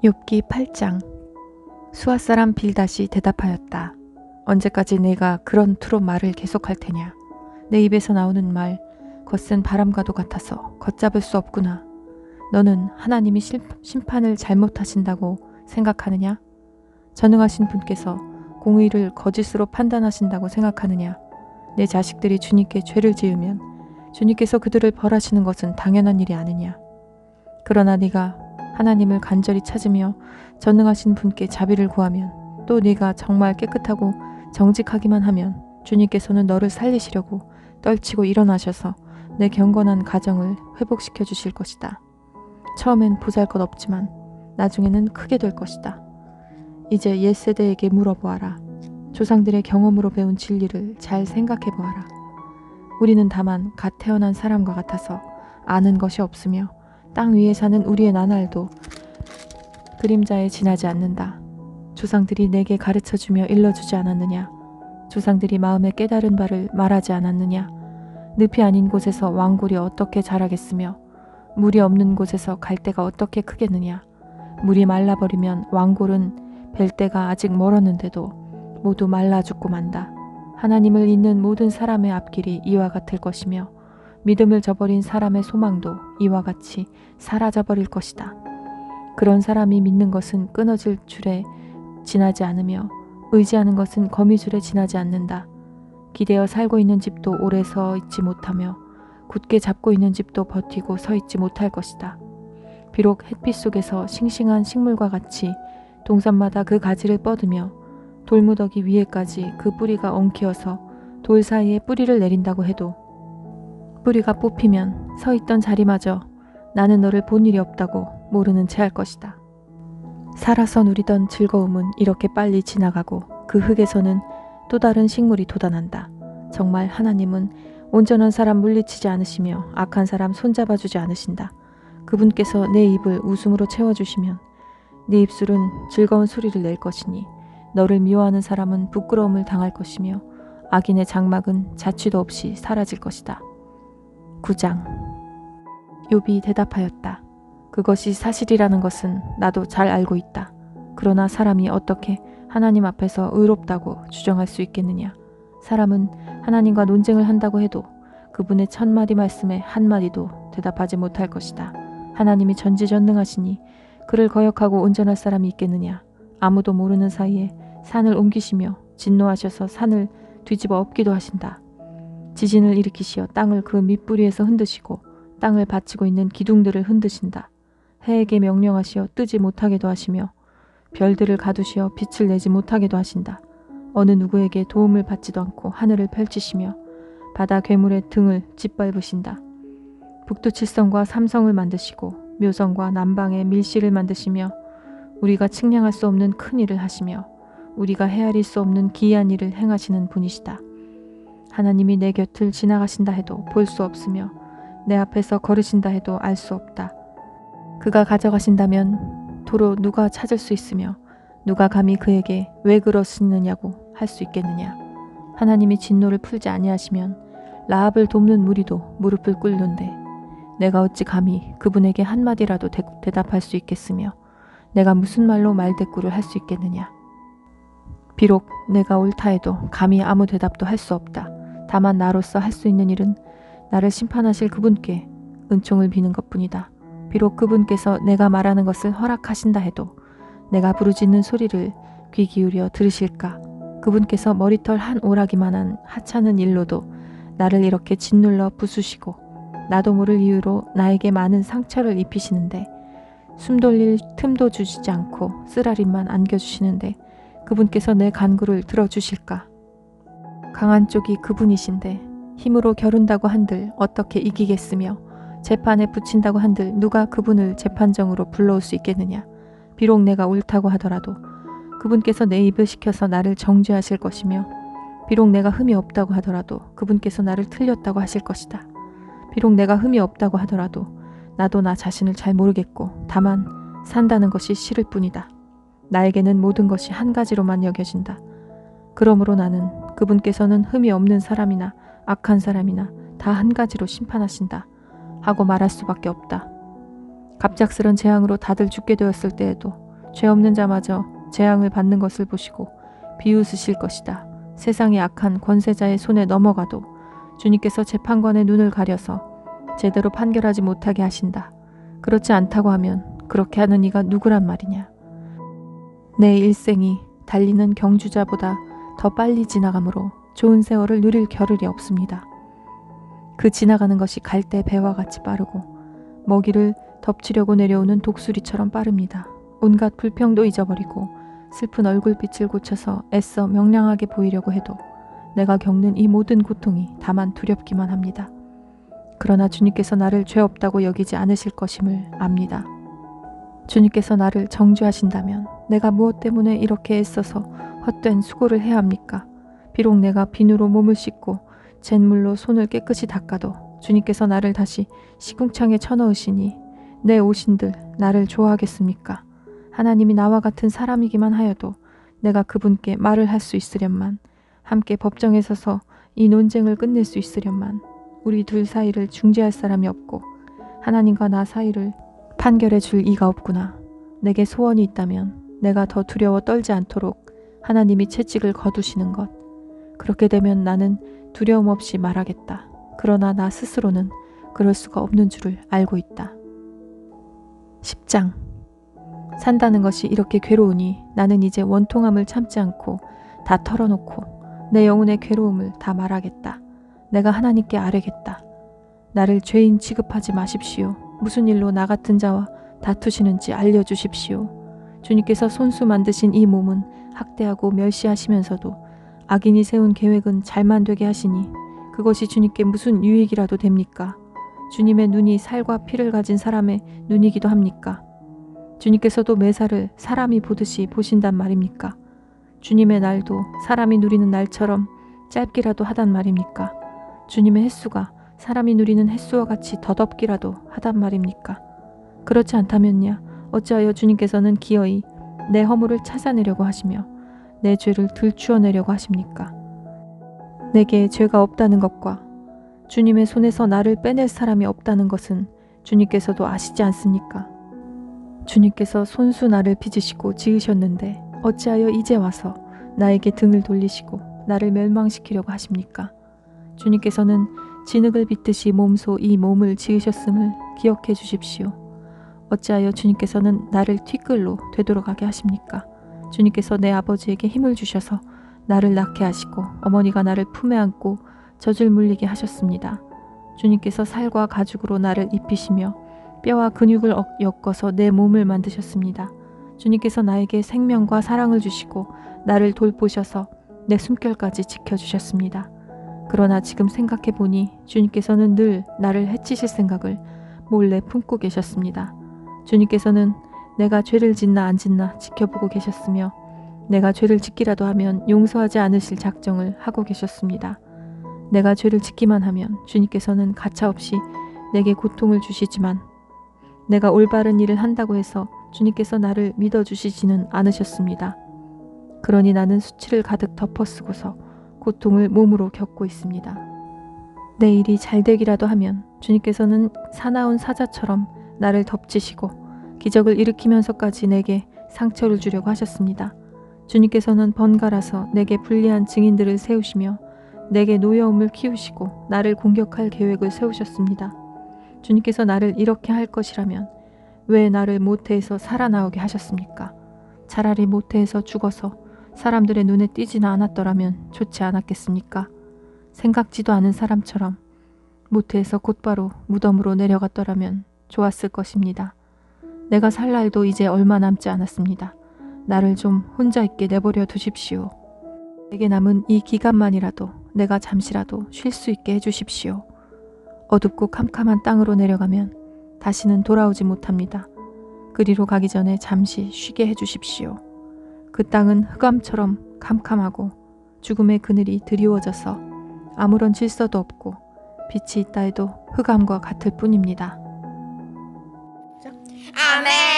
욥기 8장. 수아 사람 빌닷이 대답하였다. 언제까지 내가 그런 투로 말을 계속할 테냐. 내 입에서 나오는 말 겉은 바람과도 같아서 걷잡을 수 없구나. 너는 하나님이 심판을 잘못하신다고 생각하느냐? 전능하신 분께서 공의를 거짓으로 판단하신다고 생각하느냐? 내 자식들이 주님께 죄를 지으면 주님께서 그들을 벌하시는 것은 당연한 일이 아니냐? 그러나 네가 하나님을 간절히 찾으며 전능하신 분께 자비를 구하면, 또 네가 정말 깨끗하고 정직하기만 하면 주님께서는 너를 살리시려고 떨치고 일어나셔서 내 경건한 가정을 회복시켜 주실 것이다. 처음엔 보잘것없지만 나중에는 크게 될 것이다. 이제 옛 세대에게 물어보아라. 조상들의 경험으로 배운 진리를 잘 생각해 보아라. 우리는 다만 갓 태어난 사람과 같아서 아는 것이 없으며 땅 위에 사는 우리의 나날도 그림자에 지나지 않는다. 조상들이 내게 가르쳐주며 일러주지 않았느냐? 조상들이 마음에 깨달은 바를 말하지 않았느냐? 늪이 아닌 곳에서 왕골이 어떻게 자라겠으며 물이 없는 곳에서 갈대가 어떻게 크겠느냐? 물이 말라버리면 왕골은 벨 때가 아직 멀었는데도 모두 말라 죽고 만다. 하나님을 잇는 모든 사람의 앞길이 이와 같을 것이며 믿음을 저버린 사람의 소망도 이와 같이 사라져버릴 것이다. 그런 사람이 믿는 것은 끊어질 줄에 지나지 않으며 의지하는 것은 거미줄에 지나지 않는다. 기대어 살고 있는 집도 오래 서 있지 못하며 굳게 잡고 있는 집도 버티고 서 있지 못할 것이다. 비록 햇빛 속에서 싱싱한 식물과 같이 동산마다 그 가지를 뻗으며 돌무더기 위에까지 그 뿌리가 엉키어서 돌 사이에 뿌리를 내린다고 해도 뿌리가 뽑히면 서 있던 자리마저 나는 너를 본 일이 없다고 모르는 채 할 것이다. 살아서 누리던 즐거움은 이렇게 빨리 지나가고 그 흙에서는 또 다른 식물이 돋아난다. 정말 하나님은 온전한 사람 물리치지 않으시며 악한 사람 손잡아주지 않으신다. 그분께서 내 입을 웃음으로 채워주시면 네 입술은 즐거운 소리를 낼 것이니 너를 미워하는 사람은 부끄러움을 당할 것이며 악인의 장막은 자취도 없이 사라질 것이다. 9장. 욥이 대답하였다. 그것이 사실이라는 것은 나도 잘 알고 있다. 그러나 사람이 어떻게 하나님 앞에서 의롭다고 주장할 수 있겠느냐. 사람은 하나님과 논쟁을 한다고 해도 그분의 1000마디 말씀에 한마디도 대답하지 못할 것이다. 하나님이 전지전능하시니 그를 거역하고 온전할 사람이 있겠느냐. 아무도 모르는 사이에 산을 옮기시며 진노하셔서 산을 뒤집어 엎기도 하신다. 지진을 일으키시어 땅을 그 밑뿌리에서 흔드시고 땅을 받치고 있는 기둥들을 흔드신다. 해에게 명령하시어 뜨지 못하게도 하시며 별들을 가두시어 빛을 내지 못하게도 하신다. 어느 누구에게 도움을 받지도 않고 하늘을 펼치시며 바다 괴물의 등을 짓밟으신다. 북두칠성과 삼성을 만드시고 묘성과 남방의 밀실을 만드시며 우리가 측량할 수 없는 큰 일을 하시며 우리가 헤아릴 수 없는 기이한 일을 행하시는 분이시다. 하나님이 내 곁을 지나가신다 해도 볼 수 없으며 내 앞에서 걸으신다 해도 알 수 없다. 그가 가져가신다면 도로 누가 찾을 수 있으며 누가 감히 그에게 왜 그러시느냐고 할 수 있겠느냐. 하나님이 진노를 풀지 아니하시면 라합을 돕는 무리도 무릎을 꿇는데 내가 어찌 감히 그분에게 한마디라도 대답할 수 있겠으며 내가 무슨 말로 말대꾸를 할 수 있겠느냐. 비록 내가 옳다 해도 감히 아무 대답도 할 수 없다. 다만 나로서 할 수 있는 일은 나를 심판하실 그분께 은총을 비는 것뿐이다. 비록 그분께서 내가 말하는 것을 허락하신다 해도 내가 부르짖는 소리를 귀 기울여 들으실까? 그분께서 머리털 한 오라기만한 하찮은 일로도 나를 이렇게 짓눌러 부수시고 나도 모를 이유로 나에게 많은 상처를 입히시는데 숨 돌릴 틈도 주시지 않고 쓰라림만 안겨주시는데 그분께서 내 간구를 들어주실까? 강한 쪽이 그분이신데 힘으로 겨룬다고 한들 어떻게 이기겠으며 재판에 붙인다고 한들 누가 그분을 재판정으로 불러올 수 있겠느냐. 비록 내가 옳다고 하더라도 그분께서 내 입을 시켜서 나를 정죄하실 것이며 비록 내가 흠이 없다고 하더라도 그분께서 나를 틀렸다고 하실 것이다. 비록 내가 흠이 없다고 하더라도 나도 나 자신을 잘 모르겠고 다만 산다는 것이 싫을 뿐이다. 나에게는 모든 것이 한 가지로만 여겨진다. 그러므로 나는 그분께서는 흠이 없는 사람이나 악한 사람이나 다 한 가지로 심판하신다 하고 말할 수밖에 없다. 갑작스런 재앙으로 다들 죽게 되었을 때에도 죄 없는 자마저 재앙을 받는 것을 보시고 비웃으실 것이다. 세상의 악한 권세자의 손에 넘어가도 주님께서 재판관의 눈을 가려서 제대로 판결하지 못하게 하신다. 그렇지 않다고 하면 그렇게 하는 이가 누구란 말이냐. 내 일생이 달리는 경주자보다 더 빨리 지나가므로 좋은 세월을 누릴 겨를이 없습니다. 그 지나가는 것이 갈대 배와 같이 빠르고 먹이를 덮치려고 내려오는 독수리처럼 빠릅니다. 온갖 불평도 잊어버리고 슬픈 얼굴빛을 고쳐서 애써 명랑하게 보이려고 해도 내가 겪는 이 모든 고통이 다만 두렵기만 합니다. 그러나 주님께서 나를 죄 없다고 여기지 않으실 것임을 압니다. 주님께서 나를 정죄하신다면 내가 무엇 때문에 이렇게 애써서 헛된 수고를 해야 합니까? 비록 내가 비누로 몸을 씻고 잿물로 손을 깨끗이 닦아도 주님께서 나를 다시 시궁창에 쳐넣으시니 내 오신들 나를 좋아하겠습니까? 하나님이 나와 같은 사람이기만 하여도 내가 그분께 말을 할 수 있으련만, 함께 법정에 서서 이 논쟁을 끝낼 수 있으련만, 우리 둘 사이를 중재할 사람이 없고 하나님과 나 사이를 판결해 줄 이가 없구나. 내게 소원이 있다면 내가 더 두려워 떨지 않도록 하나님이 채찍을 거두시는 것. 그렇게 되면 나는 두려움 없이 말하겠다. 그러나 나 스스로는 그럴 수가 없는 줄을 알고 있다. 10장. 산다는 것이 이렇게 괴로우니 나는 이제 원통함을 참지 않고 다 털어놓고 내 영혼의 괴로움을 다 말하겠다. 내가 하나님께 아뢰겠다. 나를 죄인 취급하지 마십시오. 무슨 일로 나 같은 자와 다투시는지 알려주십시오. 주님께서 손수 만드신 이 몸은 학대하고 멸시하시면서도 악인이 세운 계획은 잘만 되게 하시니 그것이 주님께 무슨 유익이라도 됩니까? 주님의 눈이 살과 피를 가진 사람의 눈이기도 합니까? 주님께서도 매사를 사람이 보듯이 보신단 말입니까? 주님의 날도 사람이 누리는 날처럼 짧기라도 하단 말입니까? 주님의 햇수가 사람이 누리는 햇수와 같이 더덥기라도 하단 말입니까? 그렇지 않다면야 어찌하여 주님께서는 기어이 내 허물을 찾아내려고 하시며 내 죄를 들추어내려고 하십니까? 내게 죄가 없다는 것과 주님의 손에서 나를 빼낼 사람이 없다는 것은 주님께서도 아시지 않습니까? 주님께서 손수 나를 빚으시고 지으셨는데 어찌하여 이제 와서 나에게 등을 돌리시고 나를 멸망시키려고 하십니까? 주님께서는 진흙을 빚듯이 몸소 이 몸을 지으셨음을 기억해 주십시오. 어찌하여 주님께서는 나를 티끌로 되돌아가게 하십니까? 주님께서 내 아버지에게 힘을 주셔서 나를 낳게 하시고 어머니가 나를 품에 안고 젖을 물리게 하셨습니다. 주님께서 살과 가죽으로 나를 입히시며 뼈와 근육을 엮어서 내 몸을 만드셨습니다. 주님께서 나에게 생명과 사랑을 주시고 나를 돌보셔서 내 숨결까지 지켜주셨습니다. 그러나 지금 생각해보니 주님께서는 늘 나를 해치실 생각을 몰래 품고 계셨습니다. 주님께서는 내가 죄를 짓나 안 짓나 지켜보고 계셨으며 내가 죄를 짓기라도 하면 용서하지 않으실 작정을 하고 계셨습니다. 내가 죄를 짓기만 하면 주님께서는 가차없이 내게 고통을 주시지만 내가 올바른 일을 한다고 해서 주님께서 나를 믿어주시지는 않으셨습니다. 그러니 나는 수치를 가득 덮어쓰고서 고통을 몸으로 겪고 있습니다. 내 일이 잘 되기라도 하면 주님께서는 사나운 사자처럼 나를 덮치시고 기적을 일으키면서까지 내게 상처를 주려고 하셨습니다. 주님께서는 번갈아서 내게 불리한 증인들을 세우시며 내게 노여움을 키우시고 나를 공격할 계획을 세우셨습니다. 주님께서 나를 이렇게 할 것이라면 왜 나를 모태에서 살아나오게 하셨습니까? 차라리 모태에서 죽어서 사람들의 눈에 띄지는 않았더라면 좋지 않았겠습니까? 생각지도 않은 사람처럼 모태에서 곧바로 무덤으로 내려갔더라면 좋았을 것입니다. 내가 살 날도 이제 얼마 남지 않았습니다. 나를 좀 혼자 있게 내버려 두십시오. 내게 남은 이 기간만이라도 내가 잠시라도 쉴 수 있게 해주십시오. 어둡고 캄캄한 땅으로 내려가면 다시는 돌아오지 못합니다. 그리로 가기 전에 잠시 쉬게 해주십시오. 그 땅은 흑암처럼 캄캄하고 죽음의 그늘이 드리워져서 아무런 질서도 없고 빛이 있다 해도 흑암과 같을 뿐입니다. 아멘.